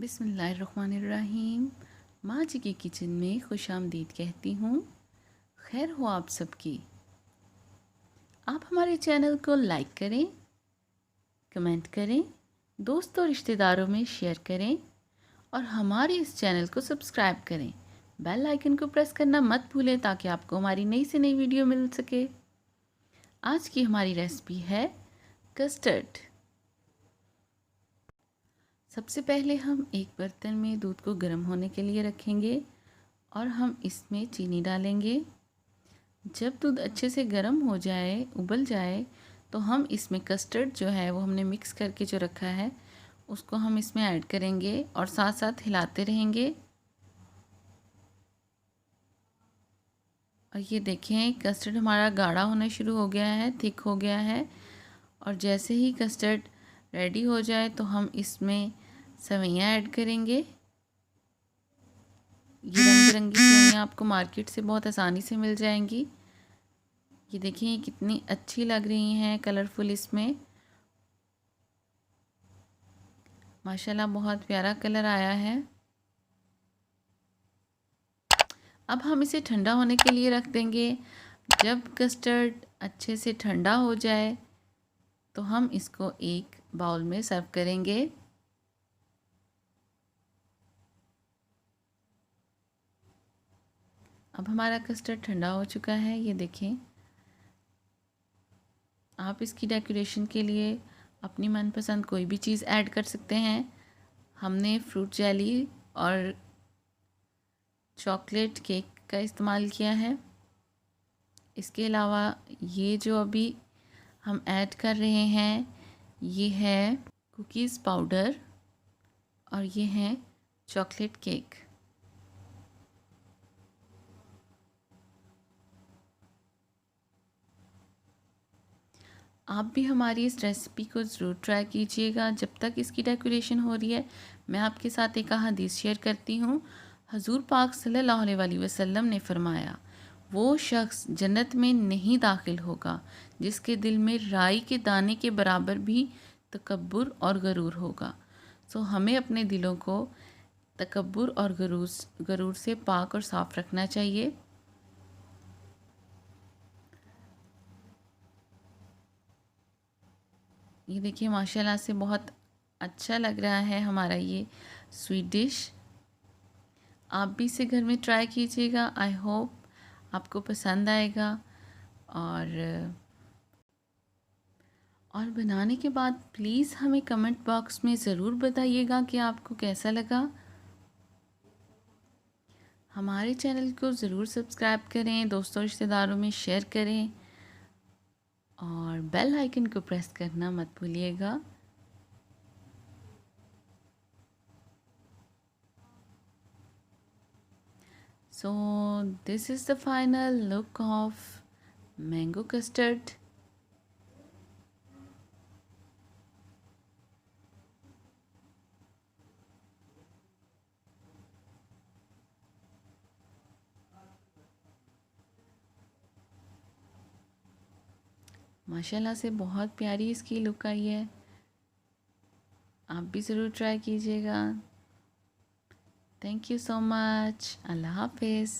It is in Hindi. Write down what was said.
बिस्मिल्लाहिर्रहमानिर्रहीम। माँ जी की किचन में खुशामदीद कहती हूँ। खैर हो आप सबकी। आप हमारे चैनल को लाइक करें, कमेंट करें, दोस्तों और रिश्तेदारों में शेयर करें और हमारे इस चैनल को सब्सक्राइब करें। बेल आइकन को प्रेस करना मत भूलें ताकि आपको हमारी नई से नई वीडियो मिल सके। आज की हमारी रेसिपी है कस्टर्ड। सबसे पहले हम एक बर्तन में दूध को गर्म होने के लिए रखेंगे और हम इसमें चीनी डालेंगे। जब दूध अच्छे से गर्म हो जाए, उबल जाए, तो हम इसमें कस्टर्ड जो है वो हमने मिक्स करके जो रखा है उसको हम इसमें ऐड करेंगे और साथ साथ हिलाते रहेंगे। और ये देखें कस्टर्ड हमारा गाढ़ा होना शुरू हो गया है, थिक हो गया है। और जैसे ही कस्टर्ड रेडी हो जाए तो हम इसमें सेवइयाँ ऐड करेंगे। ये रंग बिरंगी सेवइयाँ आपको मार्केट से बहुत आसानी से मिल जाएंगी। ये देखिए कितनी अच्छी लग रही हैं, कलरफुल इसमें माशाल्लाह बहुत प्यारा कलर आया है। अब हम इसे ठंडा होने के लिए रख देंगे। जब कस्टर्ड अच्छे से ठंडा हो जाए तो हम इसको एक बाउल में सर्व करेंगे। अब हमारा कस्टर्ड ठंडा हो चुका है। ये देखें, आप इसकी डेकोरेशन के लिए अपनी मनपसंद कोई भी चीज़ ऐड कर सकते हैं। हमने फ्रूट जेली और चॉकलेट केक का इस्तेमाल किया है। इसके अलावा ये जो अभी हम ऐड कर रहे हैं ये है कुकीज़ पाउडर और ये है चॉकलेट केक। आप भी हमारी इस रेसिपी को ज़रूर ट्राई कीजिएगा। जब तक इसकी डेकोरेशन हो रही है मैं आपके साथ एक हदीस शेयर करती हूँ। हजूर पाक सल्लल्लाहु अलैहि वसल्लम ने फरमाया, वो शख्स जन्नत में नहीं दाखिल होगा जिसके दिल में राई के दाने के बराबर भी तकब्बुर और गरूर होगा। सो हमें अपने दिलों को तकब्बुर और गरूर से पाक और साफ़ रखना चाहिए। ये देखिए माशाल्लाह से बहुत अच्छा लग रहा है हमारा ये स्वीट डिश। आप भी इसे घर में ट्राई कीजिएगा। आई होप आपको पसंद आएगा। और बनाने के बाद प्लीज़ हमें कमेंट बॉक्स में ज़रूर बताइएगा कि आपको कैसा लगा। हमारे चैनल को ज़रूर सब्सक्राइब करें, दोस्तों रिश्तेदारों में शेयर करें और बेल आइकन को प्रेस करना मत भूलिएगा। So this is the final look of mango custard. माशाल्लाह से बहुत प्यारी इसकी लुक आई है। आप भी ज़रूर ट्राई कीजिएगा। Thank you so much. अल्लाह हाफिज़।